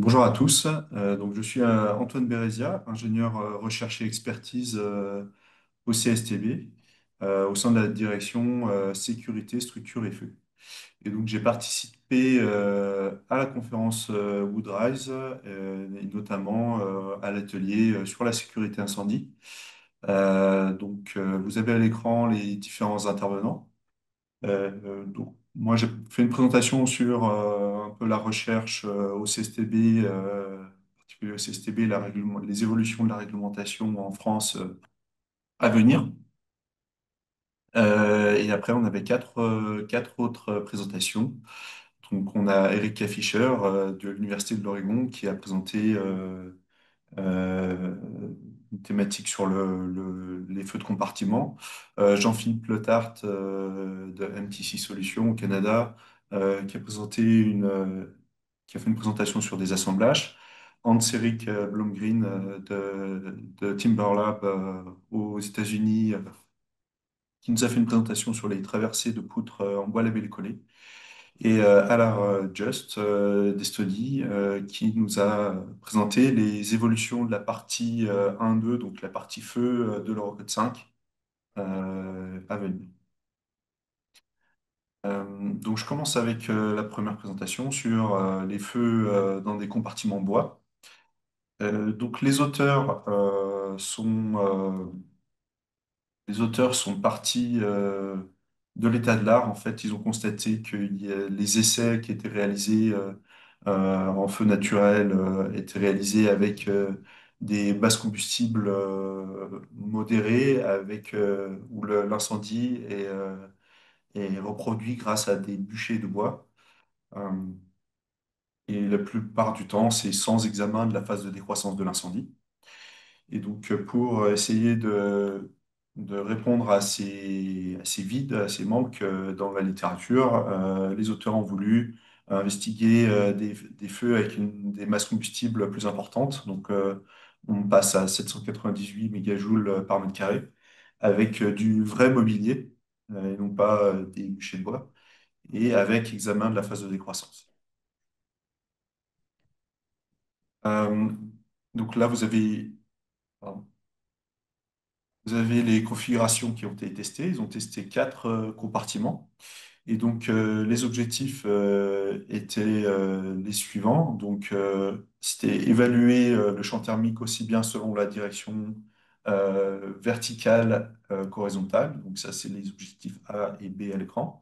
Bonjour à tous. Donc, je suis Antoine Bérézia, ingénieur recherche et expertise au CSTB, au sein de la direction sécurité, structure et feu. Et donc, j'ai participé à la conférence Woodrise, et notamment à l'atelier sur la sécurité incendie. Vous avez à l'écran les différents intervenants. Moi, j'ai fait une présentation sur un peu la recherche au CSTB, en particulier au CSTB, les évolutions de la réglementation en France à venir. Et après, on avait quatre autres présentations. Donc, on a Erika Fischer de l'Université de l'Oregon qui a présenté euh, une thématique sur les feux de compartiment. Jean-Philippe Letart de MTC Solutions au Canada qui a fait une présentation sur des assemblages. Hans-Erik Blomgren de Timberlab aux États-Unis qui nous a fait une présentation sur les traversées de poutres en bois labellé collé. Et Alar Just d'Estonie qui nous a présenté les évolutions de la partie 1-2, donc la partie feu de l'Eurocode 5 à venir. Donc je commence avec la première présentation sur les feux dans des compartiments bois. Donc les auteurs sont partis de l'état de l'art. En fait, ils ont constaté que les essais qui étaient réalisés en feu naturel étaient réalisés avec des bases combustibles modérées, où l'incendie est reproduit grâce à des bûchers de bois. Euh, et la plupart du temps, c'est sans examen de la phase de décroissance de l'incendie. Et donc, pour essayer de répondre à ces vides, à ces manques dans la littérature, les auteurs ont voulu investiguer des feux avec des masses combustibles plus importantes. Donc, on passe à 798 mégajoules par mètre carré, avec du vrai mobilier, et non pas des bûchers de bois, et avec examen de la phase de décroissance. Euh, donc là, pardon. Vous avez les configurations qui ont été testées. Ils ont testé quatre compartiments. Et donc, les objectifs étaient les suivants. Donc, c'était évaluer le champ thermique aussi bien selon la direction verticale qu'horizontale. Donc, ça, c'est les objectifs A et B à l'écran.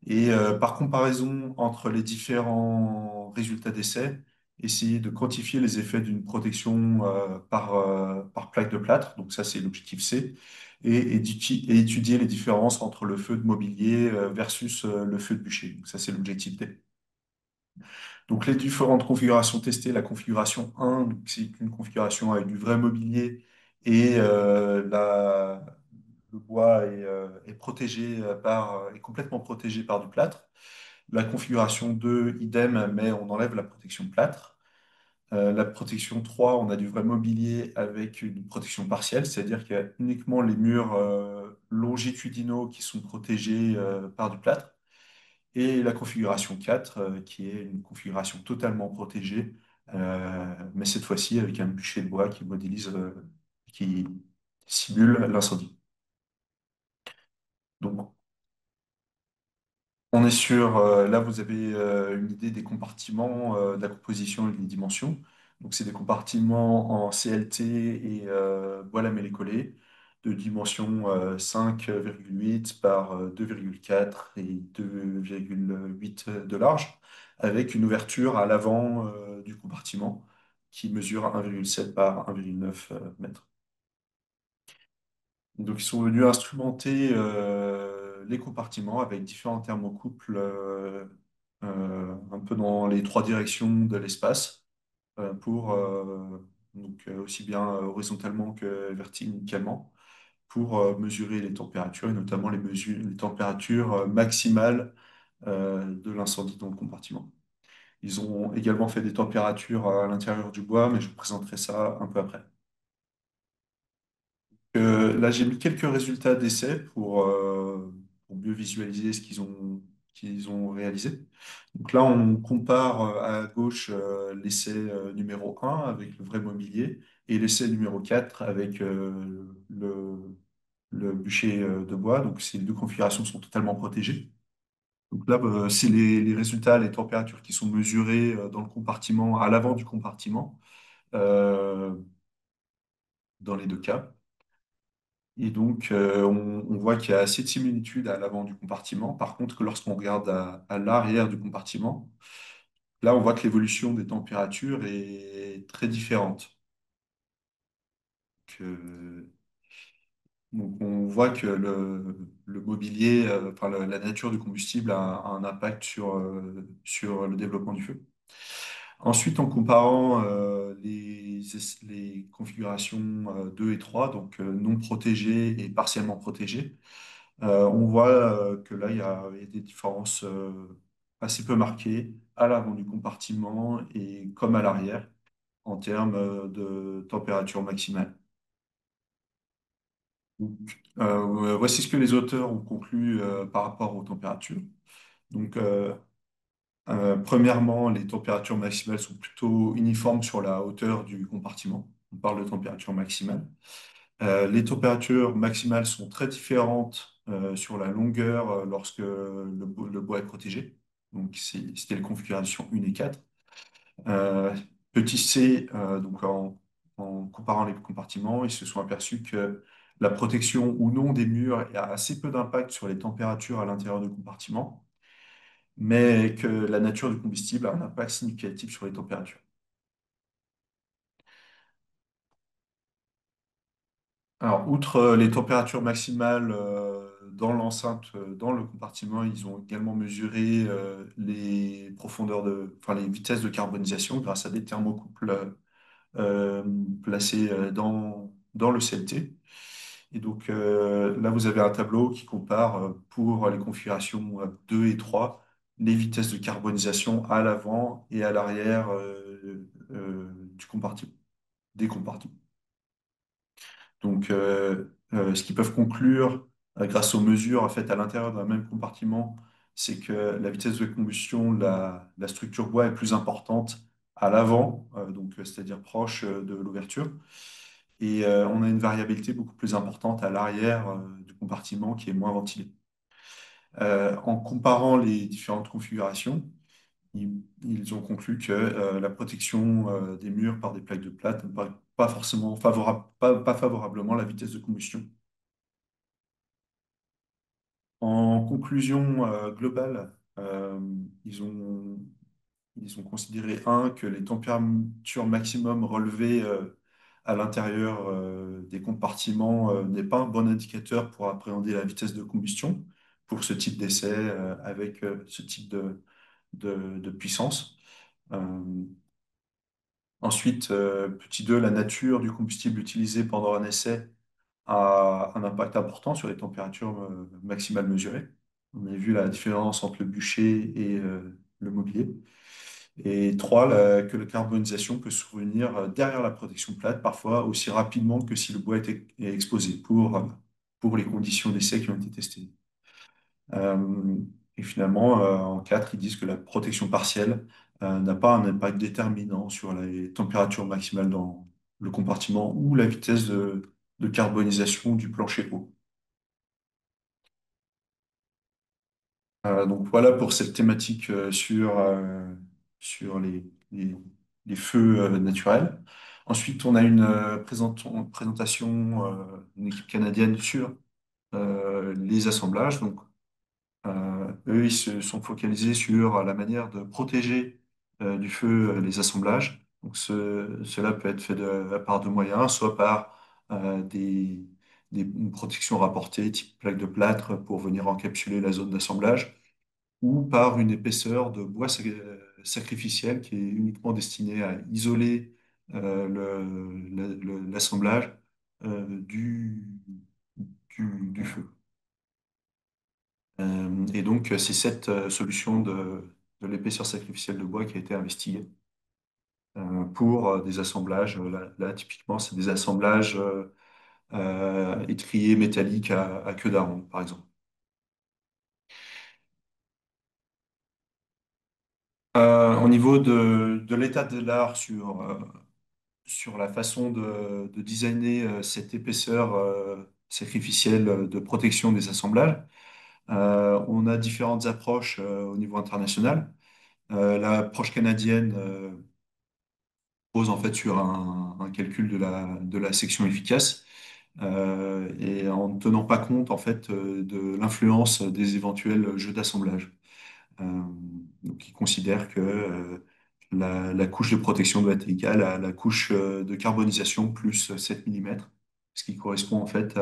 Et par comparaison entre les différents résultats d'essai, essayer de quantifier les effets d'une protection par plaque de plâtre. Donc, ça, c'est l'objectif C et étudier les différences entre le feu de mobilier versus le feu de bûcher. Donc ça, c'est l'objectif D. Donc les différentes configurations testées, la configuration 1, donc, c'est une configuration avec du vrai mobilier et le bois est protégé est complètement protégé par du plâtre. La configuration 2, idem, mais on enlève la protection plâtre. La protection 3, on a du vrai mobilier avec une protection partielle, c'est-à-dire qu'il y a uniquement les murs longitudinaux qui sont protégés par du plâtre. Et la configuration 4, qui est une configuration totalement protégée, mais cette fois-ci avec un bûcher de bois qui simule l'incendie. Donc, on est sur, là vous avez une idée des compartiments, de la composition et des dimensions. Donc c'est des compartiments en CLT et bois lamellé collé de dimension 5,8 par 2,4 et 2,8 de large, avec une ouverture à l'avant du compartiment qui mesure 1,7 par 1,9 mètres. Donc, ils sont venus instrumenter les compartiments avec différents thermocouples un peu dans les trois directions de l'espace pour aussi bien horizontalement que verticalement pour mesurer les températures et notamment les températures maximales de l'incendie dans le compartiment. Ils ont également fait des températures à l'intérieur du bois, mais je vous présenterai ça un peu après. Là, j'ai mis quelques résultats d'essais pour mieux visualiser ce qu'ils ont qu'ils ont réalisé. Donc là, on compare à gauche l'essai numéro 1 avec le vrai mobilier et l'essai numéro 4 avec le bûcher de bois. Donc ces deux configurations sont totalement protégées. Donc là, c'est les résultats, les températures qui sont mesurées dans le compartiment, à l'avant du compartiment, euh, dans les deux cas. Et donc, on voit qu'il y a assez de similitudes à l'avant du compartiment. Par contre, que lorsqu'on regarde à l'arrière du compartiment, là, on voit que l'évolution des températures est très différente. Que- donc, on voit que le mobilier, enfin, la nature du combustible a un impact sur le développement du feu. Ensuite, en comparant les configurations 2 et 3, donc non protégées et partiellement protégées, on voit que là, il y a des différences assez peu marquées à l'avant du compartiment et comme à l'arrière en termes de température maximale. Donc, voici ce que les auteurs ont conclu par rapport aux températures. Donc, premièrement, les températures maximales sont plutôt uniformes sur la hauteur du compartiment. On parle de température maximale. Les températures maximales sont très différentes sur la longueur lorsque le bois est protégé. Donc, c'était les configurations 1 et 4. Euh, Petit c, donc en comparant les compartiments, ils se sont aperçus que la protection ou non des murs a assez peu d'impact sur les températures à l'intérieur du compartiment, mais que la nature du combustible a un impact significatif sur les températures. Alors, outre les températures maximales dans l'enceinte, dans le compartiment, ils ont également mesuré les profondeurs enfin les vitesses de carbonisation grâce à des thermocouples euh, placés dans le CLT. Et donc là, vous avez un tableau qui compare pour les configurations 2 et 3 les vitesses de carbonisation à l'avant et à l'arrière du compartiment, des compartiments. Donc, ce qu'ils peuvent conclure grâce aux mesures faites à l'intérieur d'un même compartiment, c'est que la vitesse de combustion, la structure bois est plus importante à l'avant, c'est-à-dire proche de l'ouverture, et on a une variabilité beaucoup plus importante à l'arrière du compartiment qui est moins ventilé. En comparant les différentes configurations, ils ont conclu que la protection des murs par des plaques de plâtre ne paraît pas forcément favorable, pas favorablement à la vitesse de combustion. En conclusion globale, ils ont considéré, que les températures maximum relevées à l'intérieur des compartiments n'est pas un bon indicateur pour appréhender la vitesse de combustion pour ce type d'essai avec ce type de puissance. Euh, Ensuite, petit 2, la nature du combustible utilisé pendant un essai a un impact important sur les températures maximales mesurées. On a vu la différence entre le bûcher et le mobilier. Et 3, que la carbonisation peut survenir derrière la protection plate, parfois aussi rapidement que si le bois est exposé pour les conditions d'essai qui ont été testées. Euh, et finalement, en 4, ils disent que la protection partielle n'a pas un impact déterminant sur les températures maximales dans le compartiment ou la vitesse de carbonisation du plancher haut. Donc voilà pour cette thématique sur les feux naturels. Ensuite, on a une présentation d'une équipe canadienne sur les assemblages. Donc, eux, ils se sont focalisés sur la manière de protéger du feu les assemblages. Donc, cela peut être fait par deux moyens, soit par une protection rapportée, type plaque de plâtre, pour venir encapsuler la zone d'assemblage, ou par une épaisseur de bois sacrificiel qui est uniquement destinée à isoler l'assemblage du feu. Et donc, c'est cette solution de l'épaisseur sacrificielle de bois qui a été investiguée pour des assemblages. Là, typiquement, c'est des assemblages étriers métalliques à queue d'aron, par exemple. Au niveau de l'état de l'art sur la façon de designer cette épaisseur sacrificielle de protection des assemblages, on a différentes approches au niveau international. L'approche canadienne pose en fait sur un calcul de la section efficace et en ne tenant pas compte en fait de l'influence des éventuels jeux d'assemblage. Euh, donc, il considère que la couche de protection doit être égale à la couche de carbonisation plus 7 mm, ce qui correspond en fait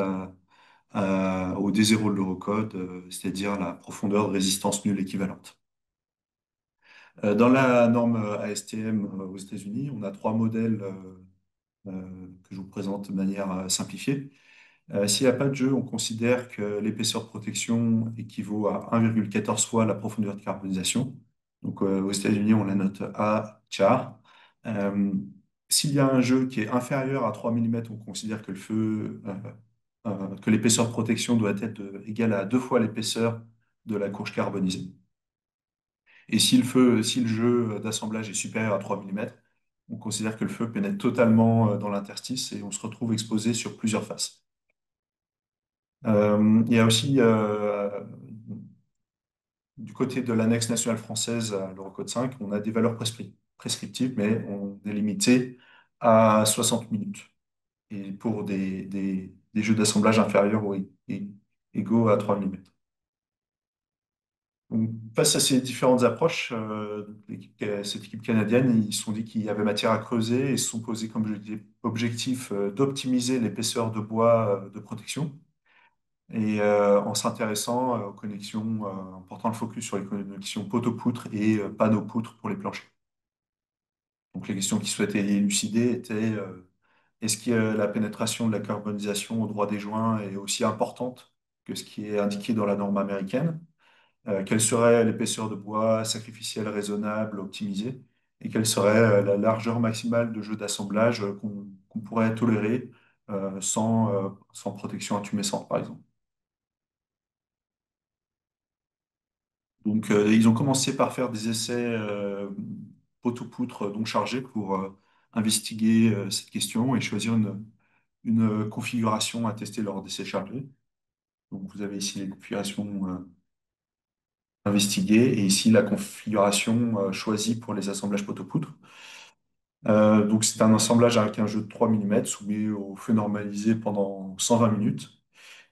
au D0 de l'Eurocode, c'est-à-dire la profondeur de résistance nulle équivalente. Dans la norme ASTM aux États-Unis, on a trois modèles que je vous présente de manière simplifiée. S'il n'y a pas de jeu, on considère que l'épaisseur de protection équivaut à 1,14 fois la profondeur de carbonisation. Donc, aux États-Unis, on la note A char. Euh, S'il y a un jeu qui est inférieur à 3 mm, on considère que que l'épaisseur de protection doit être égale à deux fois l'épaisseur de la couche carbonisée. Et si le jeu d'assemblage est supérieur à 3 mm, on considère que le feu pénètre totalement dans l'interstice et on se retrouve exposé sur plusieurs faces. Il y a aussi, du côté de l'annexe nationale française à l'Eurocode 5, on a des valeurs prescriptives, mais on est limité à 60 minutes. Et pour des jeux d'assemblage inférieurs ou égaux à 3 mm. Donc, face à ces différentes approches, cette équipe canadienne, ils se sont dit qu'il y avait matière à creuser et se sont posés comme objectif d'optimiser l'épaisseur de bois de protection. Et en s'intéressant aux connexions, en portant le focus sur les connexions poteau-poutre et panneau-poutre pour les planchers. Donc les questions qu'ils souhaitaient élucider étaient est-ce que la pénétration de la carbonisation au droit des joints est aussi importante que ce qui est indiqué dans la norme américaine? Quelle serait l'épaisseur de bois sacrificielle raisonnable, optimisée? Et quelle serait la largeur maximale de jeu d'assemblage qu'on pourrait tolérer sans protection intumescente, par exemple? Donc, ils ont commencé par faire des essais poteau-poutre donc chargés pour investiguer cette question et choisir une configuration à tester lors d'essais chargés. Donc, vous avez ici les configurations investiguées et ici la configuration choisie pour les assemblages poteau-poutre. Donc, c'est un assemblage avec un jeu de 3 mm soumis au feu normalisé pendant 120 minutes.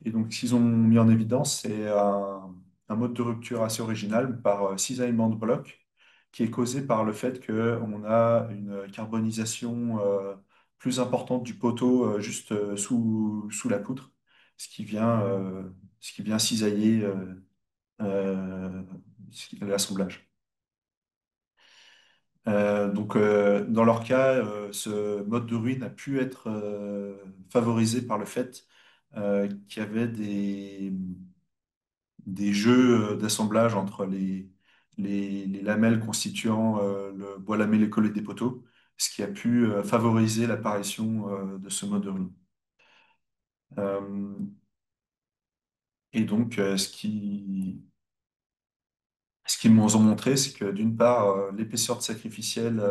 Et donc, ce qu'ils ont mis en évidence, c'est un mode de rupture assez original par cisaillement de blocs, qui est causé par le fait qu'on a une carbonisation plus importante du poteau juste sous la poutre, ce qui vient, euh, ce qui vient cisailler euh, l'assemblage. Dans leur cas, ce mode de ruine a pu être favorisé par le fait qu'il y avait des jeux d'assemblage entre les lamelles constituant le bois lamellé collé des poteaux, ce qui a pu favoriser l'apparition de ce mode de ruine. Euh, et donc, ce qu'ils m'ont montré, c'est que d'une part, l'épaisseur de sacrificielle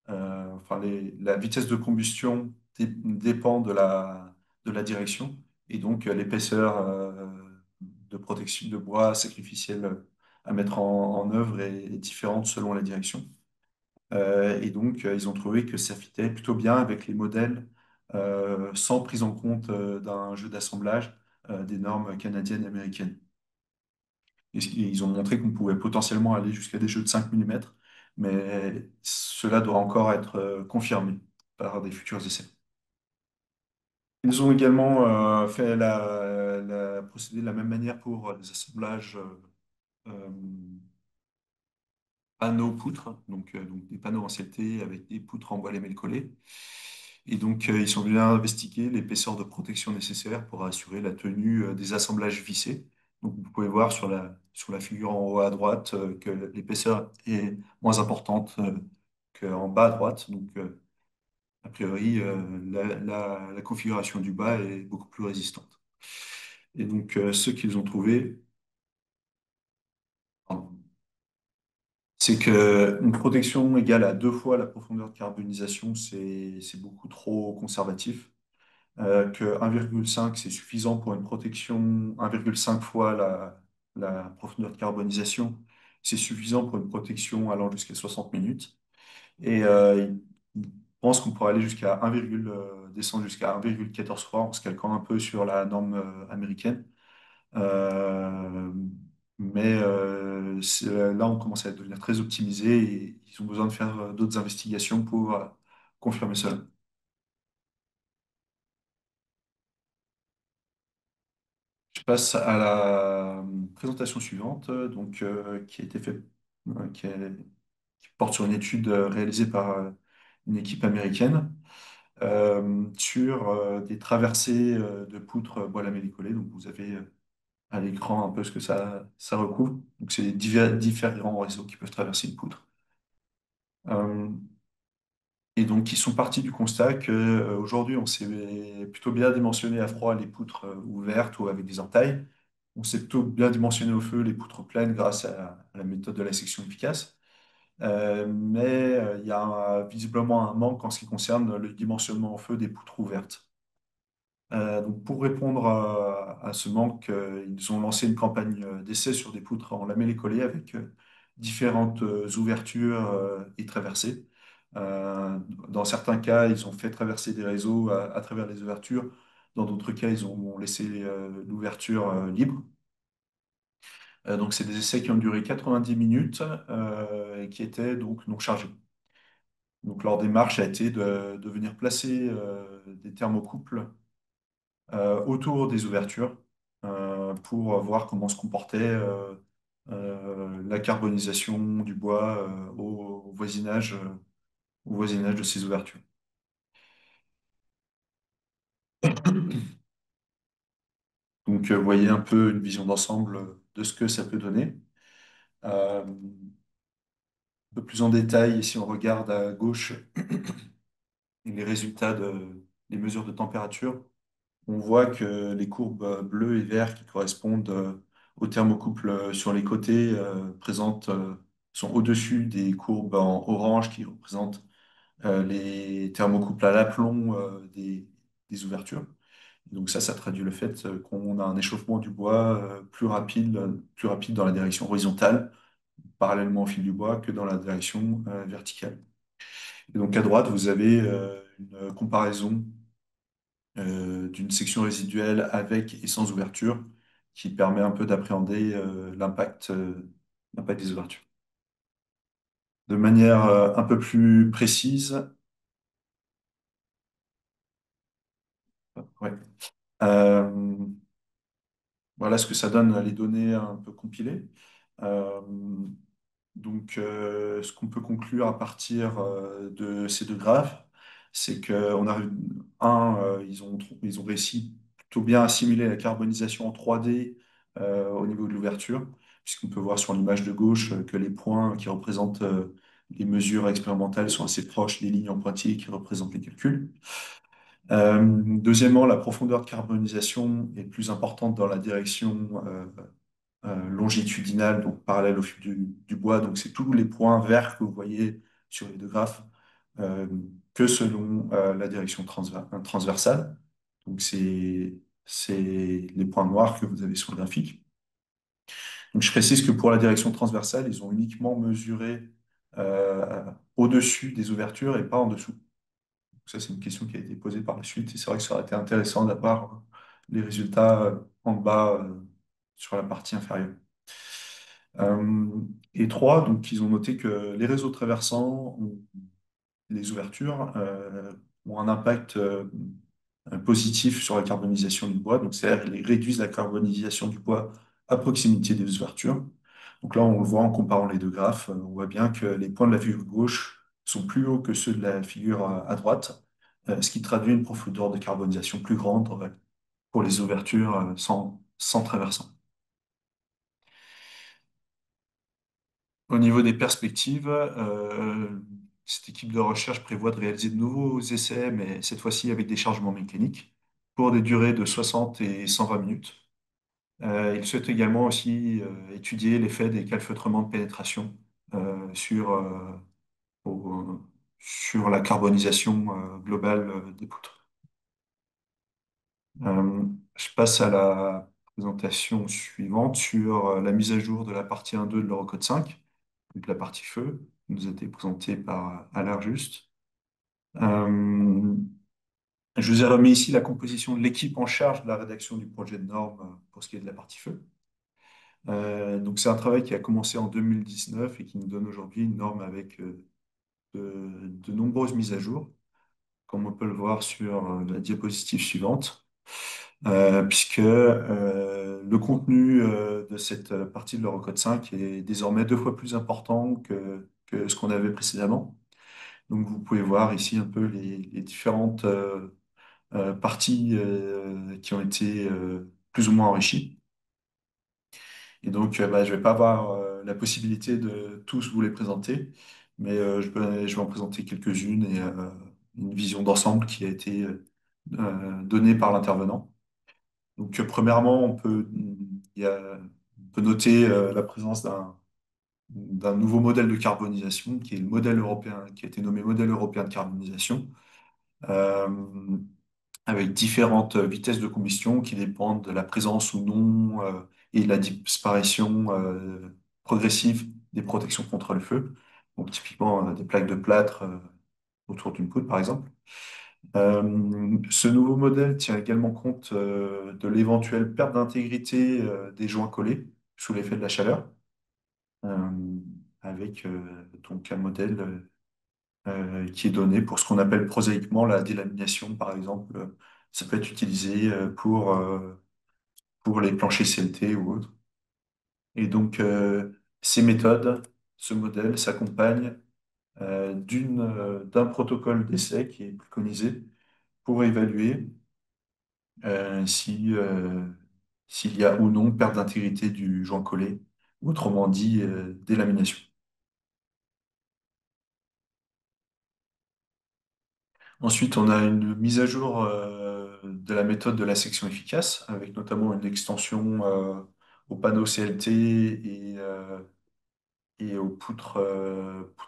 enfin, la vitesse de combustion dépend de la direction et donc l'épaisseur de protection de bois sacrificiel à mettre en œuvre est différente selon la direction. Et donc, ils ont trouvé que ça fitait plutôt bien avec les modèles sans prise en compte d'un jeu d'assemblage des normes canadiennes et américaines. Et ils ont montré qu'on pouvait potentiellement aller jusqu'à des jeux de 5 mm, mais cela doit encore être confirmé par des futurs essais. Ils ont également fait procédé de la même manière pour des assemblages euh, panneaux-poutres, donc des panneaux en CLT avec des poutres en bois lamellé collé. Et donc, ils sont venus investiguer l'épaisseur de protection nécessaire pour assurer la tenue des assemblages vissés. Donc, vous pouvez voir sur la figure en haut à droite que l'épaisseur est moins importante qu'en bas à droite. Donc, a priori, la configuration du bas est beaucoup plus résistante. Et donc, ce qu'ils ont trouvé, pardon, C'est que une protection égale à 2 fois la profondeur de carbonisation, c'est beaucoup trop conservatif. Que 1,5, c'est suffisant pour une protection, 1,5 fois la profondeur de carbonisation, c'est suffisant pour une protection allant jusqu'à 60 minutes. Et il pense qu'on pourrait aller jusqu'à 1, descendre jusqu'à 1,14 fois en se calquant un peu sur la norme américaine. Euh, là, on commence à devenir très optimisé et ils ont besoin de faire d'autres investigations pour confirmer cela. Je passe à la présentation suivante, qui a été faite, qui porte sur une étude réalisée par une équipe américaine sur des traversées de poutres bois lamellé-collé. Donc, vous avez à l'écran un peu ce que ça recouvre. Donc, c'est différents réseaux qui peuvent traverser une poutre. Euh, et donc, ils sont partis du constat que aujourd'hui, on sait plutôt bien dimensionner à froid les poutres ouvertes ou avec des entailles. On sait plutôt bien dimensionner au feu les poutres pleines grâce à la méthode de la section efficace. Mais il y a visiblement un manque en ce qui concerne le dimensionnement au feu des poutres ouvertes. Donc pour répondre à ce manque, ils ont lancé une campagne d'essai sur des poutres en lamellé collé avec différentes ouvertures et traversées. Dans certains cas, ils ont fait traverser des réseaux à travers les ouvertures. Dans d'autres cas, ils ont laissé l'ouverture libre. Donc c'est des essais qui ont duré 90 minutes et qui étaient donc non chargés. Donc leur démarche a été de venir placer des thermocouples autour des ouvertures pour voir comment se comportait la carbonisation du bois au voisinage de ces ouvertures. Donc, vous voyez un peu une vision d'ensemble de ce que ça peut donner. Un peu plus en détail, si on regarde à gauche les résultats des mesures de température, on voit que les courbes bleues et vertes qui correspondent aux thermocouples sur les côtés sont au-dessus des courbes en orange qui représentent les thermocouples à l'aplomb des ouvertures. Donc ça traduit le fait qu'on a un échauffement du bois plus rapide dans la direction horizontale, parallèlement au fil du bois, que dans la direction verticale. Et donc à droite, vous avez une comparaison d'une section résiduelle avec et sans ouverture qui permet un peu d'appréhender l'impact des ouvertures. De manière un peu plus précise, ouais, euh, voilà ce que ça donne les données un peu compilées. Euh, ce qu'on peut conclure à partir de ces deux graphes, c'est qu'on a ils ont réussi plutôt bien à simuler la carbonisation en 3D au niveau de l'ouverture, puisqu'on peut voir sur l'image de gauche que les points qui représentent les mesures expérimentales sont assez proches des lignes en pointillés qui représentent les calculs. Deuxièmement, la profondeur de carbonisation est plus importante dans la direction longitudinale, donc parallèle au fil du bois. Donc, c'est tous les points verts que vous voyez sur les deux graphes euh, que selon la direction transversale. Donc, c'est les points noirs que vous avez sur le graphique. Donc, je précise que pour la direction transversale, ils ont uniquement mesuré au-dessus des ouvertures et pas en dessous. Donc, ça, c'est une question qui a été posée par la suite et c'est vrai que ça aurait été intéressant d'avoir les résultats en bas sur la partie inférieure. Euh, et trois, donc ils ont noté que les réseaux traversants, les ouvertures, ont un impact positif sur la carbonisation du bois. Donc, c'est-à-dire qu'ils réduisent la carbonisation du bois à proximité des ouvertures. Donc là, on le voit en comparant les deux graphes, on voit bien que les points de la figure gauche sont plus hauts que ceux de la figure à droite, ce qui traduit une profondeur de carbonisation plus grande pour les ouvertures sans traversant. Au niveau des perspectives, cette équipe de recherche prévoit de réaliser de nouveaux essais, mais cette fois-ci avec des chargements mécaniques, pour des durées de 60 et 120 minutes. Ils souhaitent également aussi étudier l'effet des calfeutrements de pénétration au- sur la carbonisation globale des poutres. Euh, je passe à la présentation suivante sur la mise à jour de la partie 1.2 de l'Eurocode 5, donc la partie feu, qui nous a été présentée par Alain Juste. Euh, je vous ai remis ici la composition de l'équipe en charge de la rédaction du projet de norme pour ce qui est de la partie feu. Donc c'est un travail qui a commencé en 2019 et qui nous donne aujourd'hui une norme avec de nombreuses mises à jour, comme on peut le voir sur la diapositive suivante, puisque le contenu de cette partie de l'Eurocode 5 est désormais 2 fois plus important que ce qu'on avait précédemment. Donc vous pouvez voir ici un peu les différentes parties qui ont été plus ou moins enrichies. Et donc, je vais pas avoir la possibilité de tous vous les présenter, mais je vais en présenter quelques-unes et une vision d'ensemble qui a été donnée par l'intervenant. Donc, premièrement, on peut noter la présence d'un nouveau modèle de carbonisation, qui est le modèle européen, qui a été nommé modèle européen de carbonisation, euh, avec différentes vitesses de combustion qui dépendent de la présence ou non et de la disparition progressive des protections contre le feu. Donc, typiquement, des plaques de plâtre autour d'une poudre, par exemple. Ce nouveau modèle tient également compte de l'éventuelle perte d'intégrité des joints collés sous l'effet de la chaleur, euh, avec donc un modèle qui est donné pour ce qu'on appelle prosaïquement la délamination, par exemple. Ça peut être utilisé pour les planchers CLT ou autres. Et donc, ces méthodes, ce modèle s'accompagne d'un protocole d'essai qui est préconisé pour évaluer s'il y a ou non perte d'intégrité du joint collé, ou autrement dit, délamination. Ensuite, on a une mise à jour de la méthode de la section efficace, avec notamment une extension au panneau CLT et aux poutres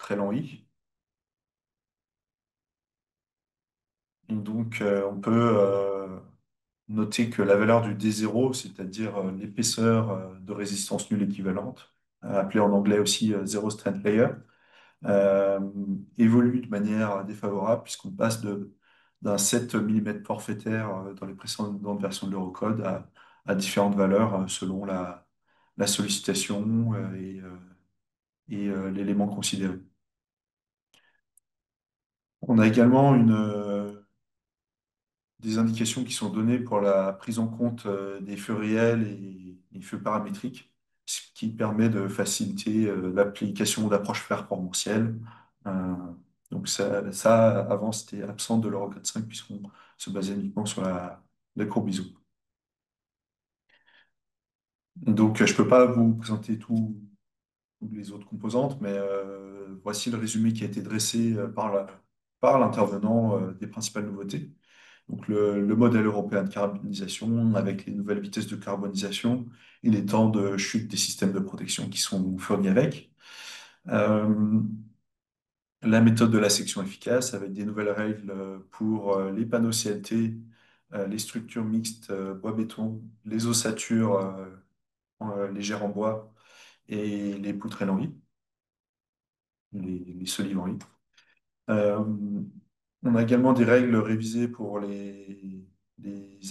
élan I. Et donc, on peut noter que la valeur du D0, c'est-à-dire l'épaisseur de résistance nulle équivalente, appelée en anglais aussi Zero Strength Layer, euh, évolue de manière défavorable puisqu'on passe d'un 7 mm forfaitaire dans les précédentes versions de l'Eurocode à différentes valeurs selon la sollicitation et l'élément considéré. On a également des indications qui sont données pour la prise en compte des feux réels et feux paramétriques, ce qui permet de faciliter l'application d'approches performantielles. Euh, donc avant, c'était absent de l'Euro 4.5 puisqu'on se basait uniquement sur la courbe ISO. Donc, je ne peux pas vous présenter toutes les autres composantes, mais voici le résumé qui a été dressé par l'intervenant des principales nouveautés. Donc le modèle européen de carbonisation avec les nouvelles vitesses de carbonisation et les temps de chute des systèmes de protection qui sont fournis avec. Euh, la méthode de la section efficace avec des nouvelles règles pour les panneaux CLT, les structures mixtes bois-béton, les ossatures légères en bois et les poutres en vie, les solives en vie. Euh, on a également des règles révisées pour les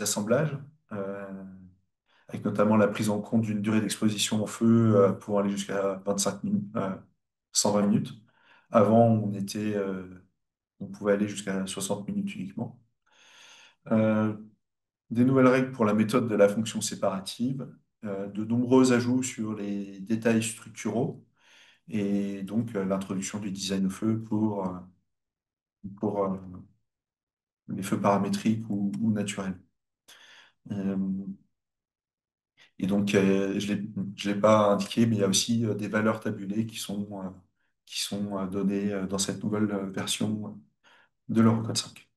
assemblages, avec notamment la prise en compte d'une durée d'exposition au feu pour aller jusqu'à 25 minutes, 120 minutes. Avant, on pouvait aller jusqu'à 60 minutes uniquement. Euh, des nouvelles règles pour la méthode de la fonction séparative, de nombreux ajouts sur les détails structuraux et donc l'introduction du design au feu pour les feux paramétriques ou naturels. Euh, et donc, je l'ai pas indiqué, mais il y a aussi des valeurs tabulées qui sont données dans cette nouvelle version de l'Eurocode 5.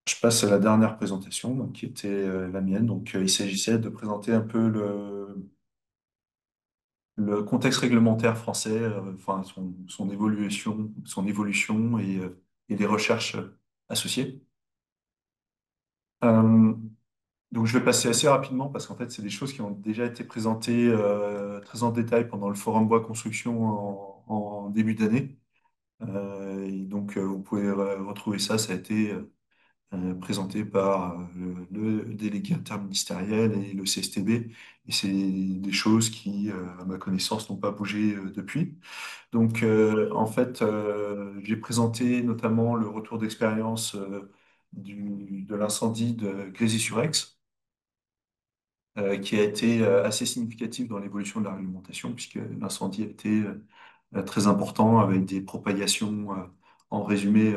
Je passe à la dernière présentation, donc, qui était la mienne. Donc, il s'agissait de présenter un peu le contexte réglementaire français, enfin son évolution et les recherches associées. Euh, donc je vais passer assez rapidement parce qu'en fait c'est des choses qui ont déjà été présentées très en détail pendant le Forum Bois Construction en début d'année. Et donc vous pouvez retrouver ça. Ça a été présenté par le délégué interministériel et le CSTB. Et c'est des choses qui, à ma connaissance, n'ont pas bougé depuis. Donc, en fait, j'ai présenté notamment le retour d'expérience de l'incendie de Grésy-sur-Aix, qui a été assez significatif dans l'évolution de la réglementation, puisque l'incendie a été très important avec des propagations, en résumé,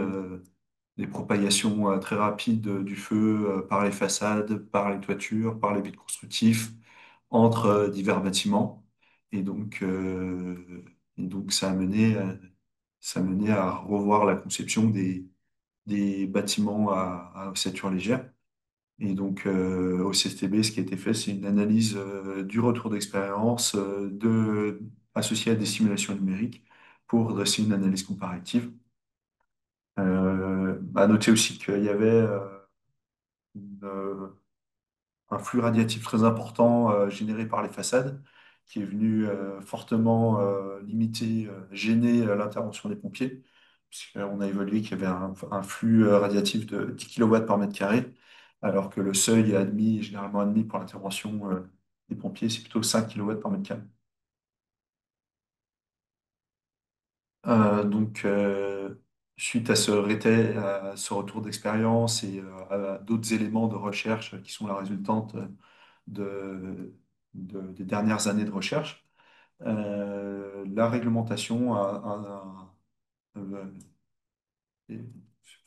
des propagations très rapides du feu par les façades, par les toitures, par les vides constructifs, entre divers bâtiments. Et donc, euh, et donc ça a mené à revoir la conception des bâtiments à ossature légère. Et donc, au CSTB, ce qui a été fait, c'est une analyse du retour d'expérience associée à des simulations numériques pour dresser une analyse comparative. À noter aussi qu'il y avait une, un flux radiatif très important généré par les façades qui est venu fortement limiter, gêner l'intervention des pompiers, puisqu'on a évalué qu'il y avait un flux radiatif de 10 kilowatts par mètre carré, alors que le seuil est admis, généralement admis pour l'intervention des pompiers, c'est plutôt 5 kilowatts par mètre carré. Donc, suite à à ce retour d'expérience et à d'autres éléments de recherche qui sont la résultante de, des dernières années de recherche, la réglementation euh,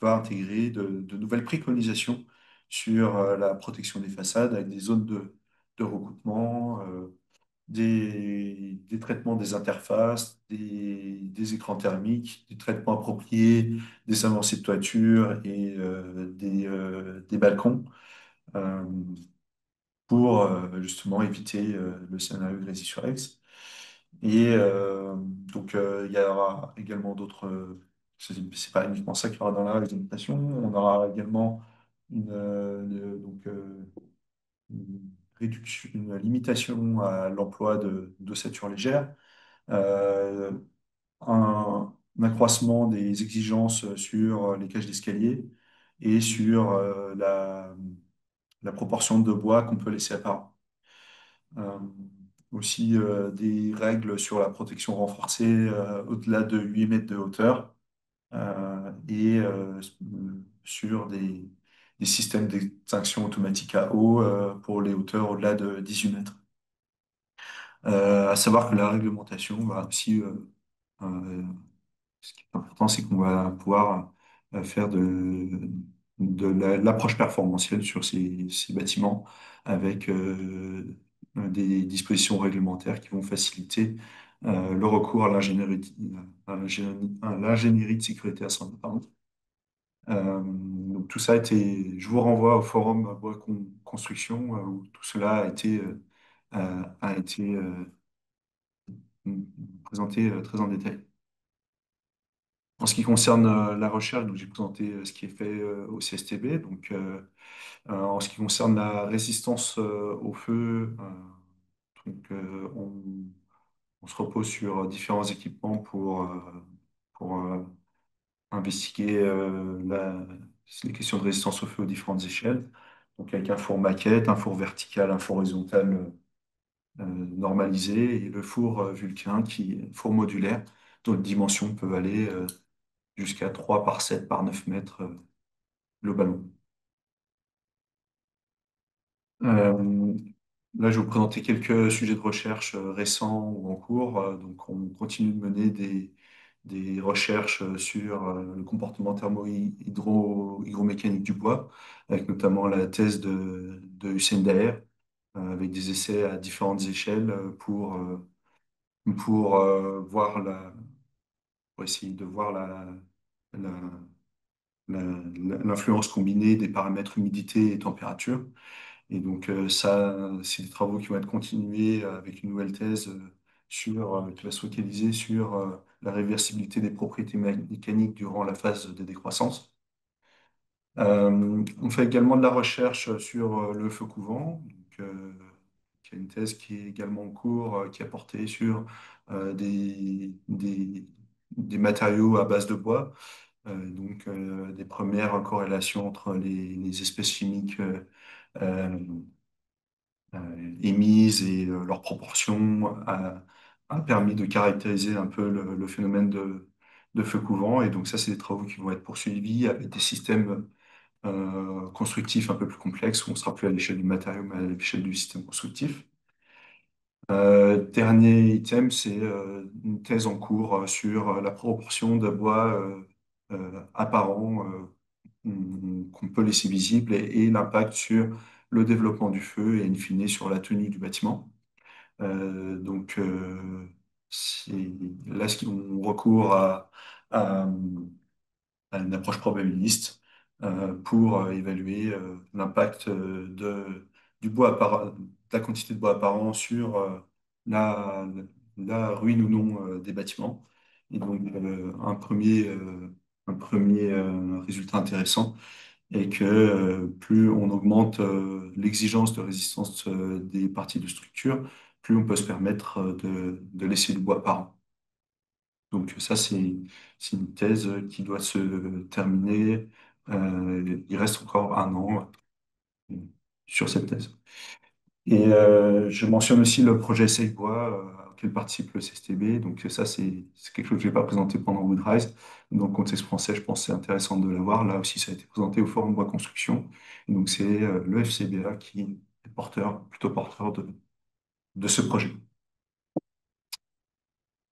va intégrer de nouvelles préconisations sur la protection des façades avec des zones de recoupement, des traitements des interfaces, des écrans thermiques, des traitements appropriés, des avancées de toiture et des balcons euh, pour justement éviter le scénario Grésy-sur-Aix. Et donc, il y aura également d'autres. C'est pas uniquement ça qu'il y aura dans la réglementation. On aura également une réduction, une limitation à l'emploi d'ossature légère, euh, un accroissement des exigences sur les cages d'escalier et sur la proportion de bois qu'on peut laisser apparent. Euh, Aussi des règles sur la protection renforcée au-delà de 8 mètres de hauteur et sur des systèmes d'extinction automatique à eau pour les hauteurs au-delà de 18 mètres. À savoir que la réglementation va aussi, euh, ce qui est important, c'est qu'on va pouvoir faire l'approche performantielle sur ces bâtiments avec des dispositions réglementaires qui vont faciliter le recours à l'ingénierie de sécurité incendie, pardon. Donc tout ça a été, je vous renvoie au forum Construction où tout cela a été présenté très en détail. En ce qui concerne la recherche, donc j'ai présenté ce qui est fait au CSTB. Donc, en ce qui concerne la résistance au feu, donc, on se repose sur différents équipements pour investiguer les questions de résistance au feu aux différentes échelles. Donc, avec un four maquette, un four vertical, un four horizontal normalisé et le four Vulcain four modulaire, dont les dimensions peuvent aller jusqu'à 3 par 7 par 9 mètres globalement. Euh, Là, je vais vous présenter quelques sujets de recherche récents ou en cours. Donc, on continue de mener des recherches sur le comportement hygromécanique du bois, avec notamment la thèse de Hussein Daher, avec des essais à différentes échelles pour essayer de voir la, l'influence combinée des paramètres humidité et température. Et donc ça, c'est des travaux qui vont être continués avec une nouvelle thèse qui va se focaliser sur la réversibilité des propriétés mécaniques durant la phase de décroissance. On fait également de la recherche sur le feu couvant, qui est une thèse qui est également en cours, qui a porté sur des matériaux à base de bois, des premières corrélations entre les espèces chimiques euh, émises et leurs proportions a permis de caractériser un peu le phénomène de feu couvant. Et donc ça, c'est des travaux qui vont être poursuivis avec des systèmes constructifs un peu plus complexes, où on sera plus à l'échelle du matériau, mais à l'échelle du système constructif. Dernier item, c'est une thèse en cours sur la proportion de bois apparent qu'on peut laisser visible et l'impact sur le développement du feu et in fine sur la tenue du bâtiment. C'est là ce qu'on recourt à, à une approche probabiliste pour évaluer l'impact du bois de la quantité de bois apparent sur la, la ruine ou non des bâtiments. Et donc, un premier résultat intéressant est que plus on augmente l'exigence de résistance des parties de structure, plus on peut se permettre de laisser du bois apparent. Donc ça, c'est une thèse qui doit se terminer. Il reste encore un an sur cette thèse. Et je mentionne aussi le projet Essaye Bois, auquel participe le CSTB. Donc ça, c'est quelque chose que je n'ai pas présenté pendant Woodrise. Donc contexte français, je pense que c'est intéressant de l'avoir. Là aussi, ça a été présenté au Forum Bois Construction. Et donc c'est le FCBA qui est plutôt porteur de ce projet.